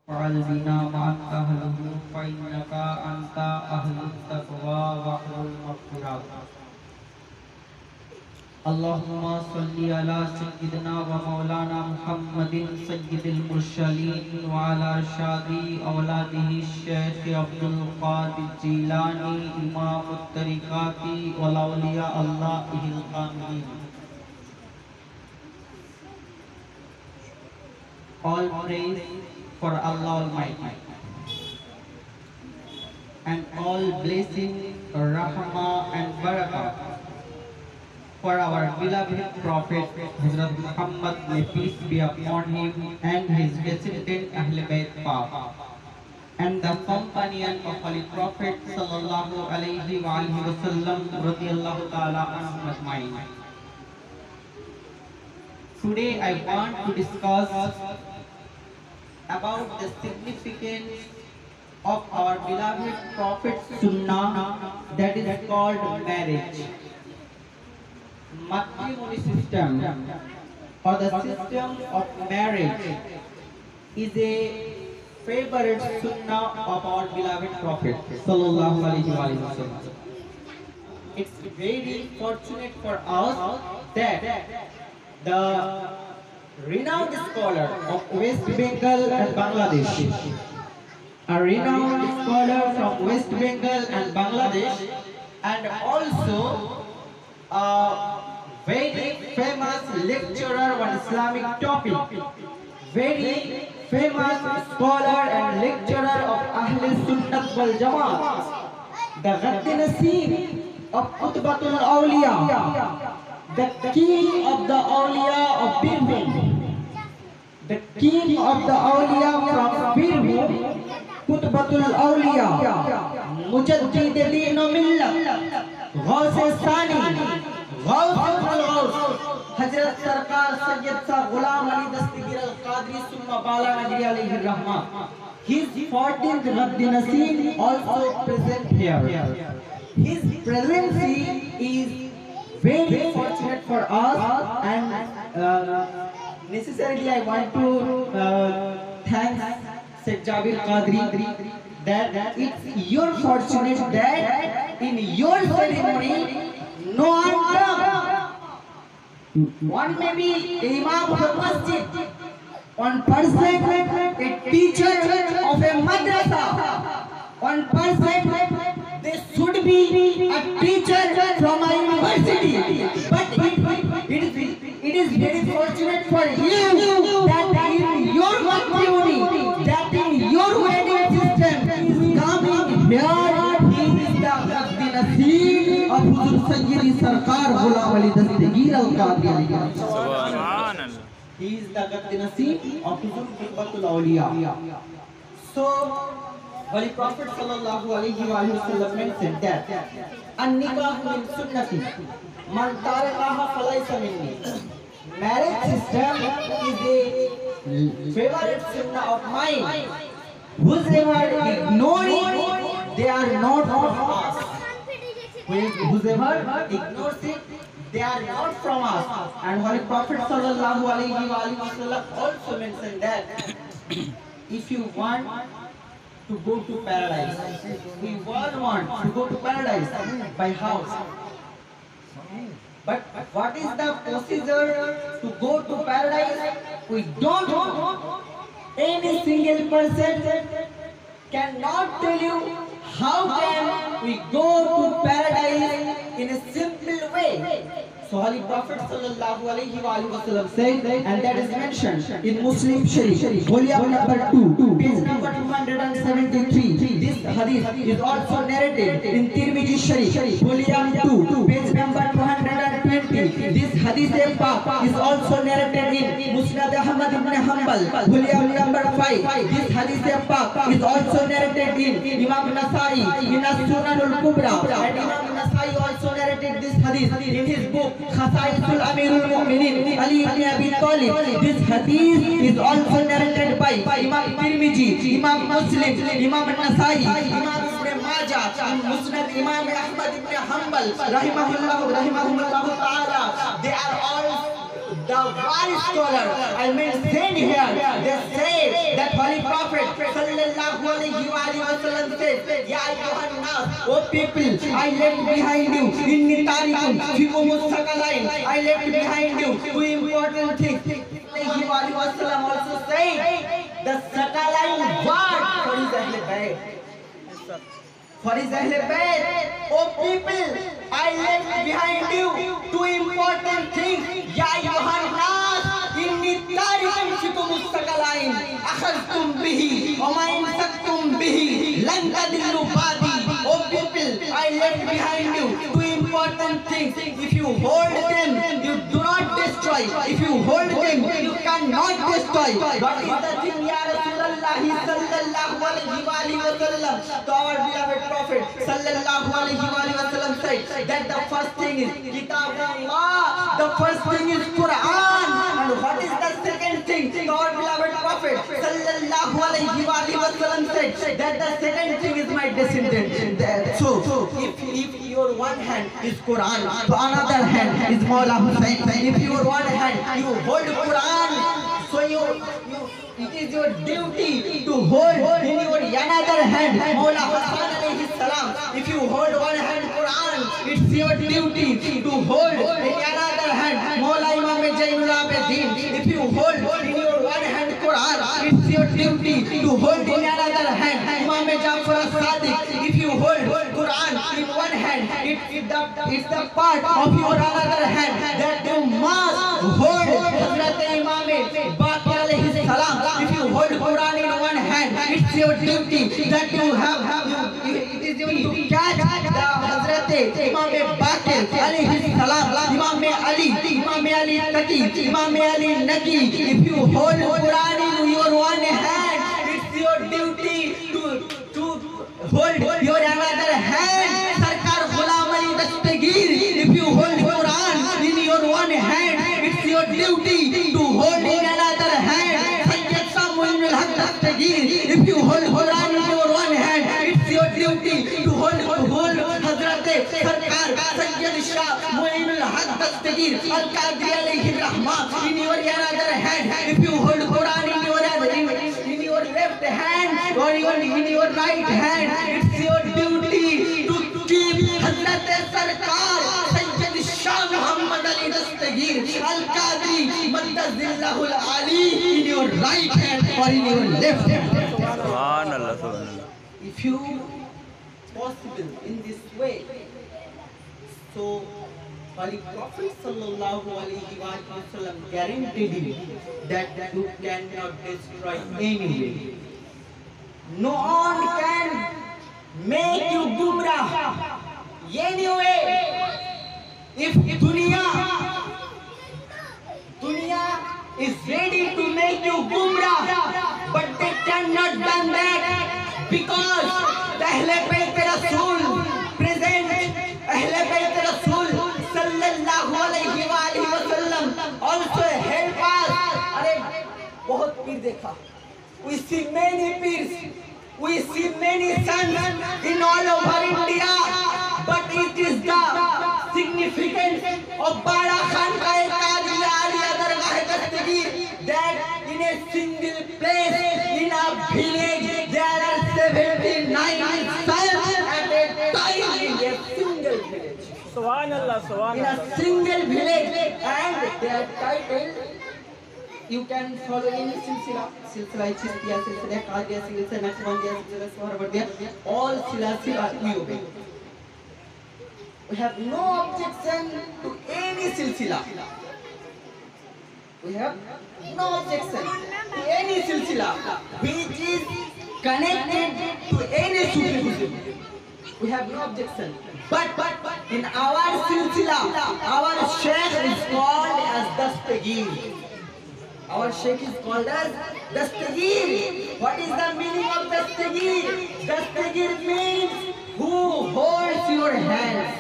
फ़अल बिना मान अहलहु फ़इन्नका अंता अहलुत तक़वा व अहलुल मग़फ़िरत। अल्लाहुम्मा सल्लि अला सय्यिदिना व मौलाना मुहम्मदिन सय्यिदिल मुरसलीन व अला शादी औलादिही शेख अब्दुल क़ादिर जीलानी इमामुत तरीक़ाती वल औलिया अल्लाहिल कामिलीन। All praise for Allah Almighty, and all blessing, rahmah and barakah for our beloved Prophet Hazrat Muhammad, may peace be upon him, and his descendant Ahl Bayt Pak, and the companion of Holy Prophet Sallallahu Alaihi Wasallam radiyallahu ta'ala anhum ajma'in. Today I want to discuss about the significance of our beloved Prophet Sunnah, that is called marriage. Matrimony system, or the system of marriage, is a favorite Sunnah of our beloved Prophet Sallallahu Alaihi Wasallam. It's very fortunate for us that the renowned scholar of West Bengal and Bangladesh, a renowned scholar from West Bengal and Bangladesh, and also a very famous lecturer on Islamic topic, very famous scholar and lecturer of Ahl Sunnah wal Jamaat, the Ghadd Naseem of Qutbatul Awliya, the king of the awliya of Birbhum, the king of the awliya from Birbhum, Qutbatul Awliya, Mujaddid-e-Din o Millat, Ghaus-e-Sani, Ghaus-ul Ghaus, Hazrat Sarkar Sayyid Sah Ghulam Ali Dastigir Al-Qadri Summa Bala Najri alayhi rahmah. His 14th Ghadd Naseem also present here. His presence is very fortunate for us, and necessarily I want to thank Sheikh Jabir Qadri that it's your fortunate that in your ceremony no one come. One may be Imam of a masjid, one person a teacher of a madrasa, one person they should be a teacher from a university, but it is very fortunate for you that in your matrimony, that in your wedding system is coming here. He is the Ghadd Naseem of Huzur Sayyidi Sarkar Ghulam Ali Dastigir Al-Qadri. Subhanallah. He is the Ghadd Naseem of Huzur Qutbatul Awliya. So Holy Prophet Sallallahu Alaihi Wasallam mentioned that An-nikah min sunnati man tarakaha falaysa minni. Marriage system is a favorite sunnah of mine. Whoever ignore it, they are not from us. Whoever ignores it, they are not from us. And Holy Prophet Sallallahu Alaihi Wasallam also mentioned that if you want to go to paradise, we all want to go to paradise by house. But what is the procedure to go to paradise? We don't know. Any single person cannot tell you how can we go to paradise in a simple way. So Holy Prophet Sallallahu Alaihi Wasallam said, and that is mentioned in Muslim Sharif, volume number 2, page number 273. This hadith is also narrated in Tirmidhi Sharif, volume 2, page number 220. This hadith Pak is also narrated in Musnad Ahmad ibn Hanbal, volume number 5. This hadith Pak is also narrated in Imam Nasai in As-Sunan al-Kubra, and Imam Nasai also narrated this hadith in his book Khasaisul Amirul Mu'minin Ali ibn Abi Talib. This hadith is also narrated by Imam Tirmidhi, Imam Muslim, Imam Nasai, Imam Ibn Majah, Musnad Imam Ahmad ibn Hanbal rahimahullah ta'ala. They are all the wise scholar, I mentioned here, they say that Holy Prophet sallallahu alaihi wasallam said, Ya ayyuhan nas, O people, I left behind you inni tarikum fikumus sakalain, I left behind you two important things. Alaihi wasallam also said, the sakalain word for his Ahle Bayt. For his Ahle Bayt, O people, I left behind you two important things. Ya ayyuhan nas, inni tarikum fikumus sakalain, akhadtum bihi wa ma imsaktum bihi lan tadillu ba'di. O people, I left behind you two important things. If you hold them, you do not destroy. If you hold them, you cannot destroy. What is the thing, Ya Rasulullah sallallahu alaihi wasallam? To our beloved Prophet sallallahu alaihi wasallam said that the first thing is Kitabullah, the first thing is Quran. And what is the second thing? To our beloved Prophet sallallahu alaihi wasallam said that the second thing is my descendant. So if your one hand is Quran, to another hand is Maula Hussain. If your one hand you hold Quran, so it is your duty to hold in your another hand Maula Hassan alayhi salam. If you hold one hand Quran, it's your duty to hold in another hand Maula Imam Zainul Abidin. If you hold in your one hand Quran, it's your duty to hold in another hand Imam Jafar as-Sadiq. If you hold Quran in one hand, it's the part of your another hand that you must hold Hazrat Imam Baqir alayhi salam. If you hold Quran in one hand, it's your duty that you have. It is your to catch the Hazrat Imam Baqir alayhi salam, Imam Ali Taqi, Imam Ali Naqi. If you hold Quran in your one hand, it's your duty to hold your another hand Sarkar Ghulam Ali Dastagir. If you hold Quran in your one hand, it's your duty to hold in another hand Sayyid Samuel al-Haq Dastagir. If you hold Quran in your one hand, it's your duty to hold Hazrat Sarkar Sayyid Shah Mu'in al-Haq Dastagir al-Qadri alayhi rahmah in your another hand. If you hold Quran in your left hand or in your right hand, it's your duty to keep Hazrat Sarkar Sayyid Shah Muhammad Ali Dastagir al-Qadri Maddazillahu al-Ali in your right hand or in your left hand. Subhanallah, subhanallah. If you possible in this way, so Holy Prophet sallallahu alaihi wasallam guaranteed you that you cannot destroy anyway. No one can make you gumrah anyway. If dunya is ready to make you gumrah, but they cannot done that because the Ahle Bayt Rasul present, Ahle Bayt Rasul sallallahu alaihi wasallam also help us. अरे बहुत पीर देखा. We see many peers, we see many sons in all over India, but it is the significance of Bada Khan ka Qadri Aliya Dargah Dastagir that in a single place, in a village, there are 79 sons at a time in a single village. Subhanallah, In a single village, and their title, you can follow any silsila Chishtiya, silsila Qadriya, silsila Naqshbandiya, silsila Suhrawardiya, all silsila we obey. We have no objection to any silsila. We have no objection to any silsila which is connected to any Sufism. We have no objection. But in our silsila, our Sheikh is called as Dastagir. Our Sheikh is called as Dastagir. What is the meaning of Dastagir? Dastagir means who holds your hands.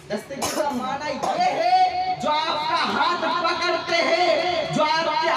दस्तगीर का माना ये है जो आपका हाथ पकड़ते हैं, जो आपके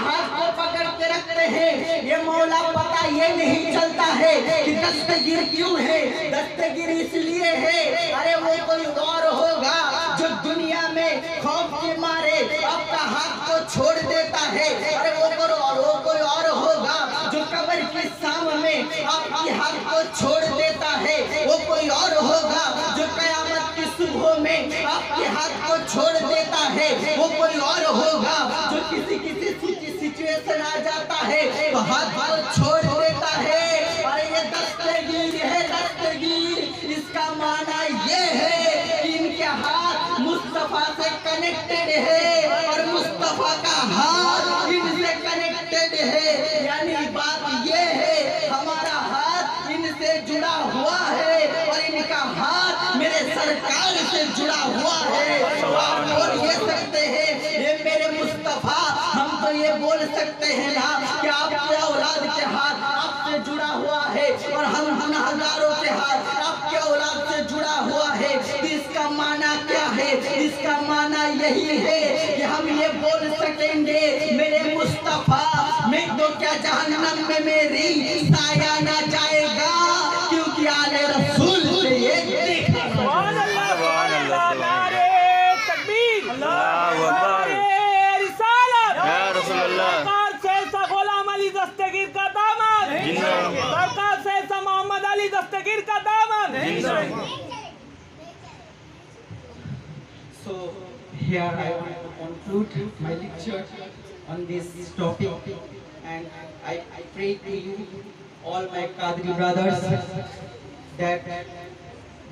हाथ को पकड़ के रखते हैं. ये मौला पता ये नहीं चलता है कि दस्तगीर क्यों है, दस्तगीर इसलिए है। अरे वो कोई और होगा जो दुनिया में खौफ के मारे आपका हाथ को छोड़ देता है। अरे वो कोई और होगा जो कब्र के सामने आपकी हाथ को छोड़ देता है। वो कोई और होगा जो कयामत की सुबह में आपके हाथ को छोड़ देता है। वो कोई और होगा जो किसी सिचुएशन आ जाता है तो हाथ को छोड़ देता है। और ये दस्तगीर है, दस्तगीर इसका माना ये है कि इनके हाथ मुस्तफा से कनेक्टेड है और मुस्तफा का हाथ इनसे कनेक्टेड है। यानी बात ये है हमारा हाथ इनसे जुड़ा हुआ है और इनका हाथ मेरे सरकार से जुड़ा हुआ है। आप बोल ये सकते हैं ये मेरे मुस्तफा, हम तो ये बोल सकते हैं ना कि आपके औलाद के हाथ आपसे जुड़ा हुआ है और हम हजारों के हाथ आपके औलाद से जुड़ा हुआ है। तो इसका माना क्या है? इसका माना यही है कि हम ये बोल सकेंगे मेरे मुस्तफा में तो क्या जहन्नम में मेरी साया ना जाएगा, क्योंकि आले रसूल से ये देखा। दस्तगीर का दामन, सरकार से ऐसा मोहम्मद अली दस्तगीर का दामन। So here I want to conclude my lecture on this topic, and I pray to you all my Qadri brothers that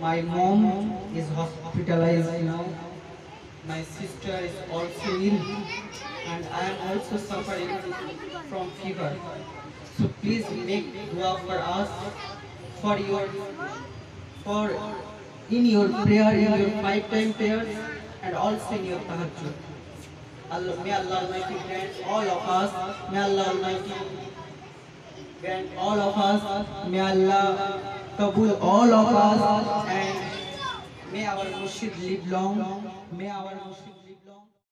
my mom is hospitalized now, my sister is also ill, and I am also suffering from fever. So please make dua for us, in your prayer, in your 5-time prayers, and also in your tahajjud. May Allah Almighty grant all of us. May Allah Almighty grant all of us. May Allah kabul all of us, and may our Murshid live long. May our Murshid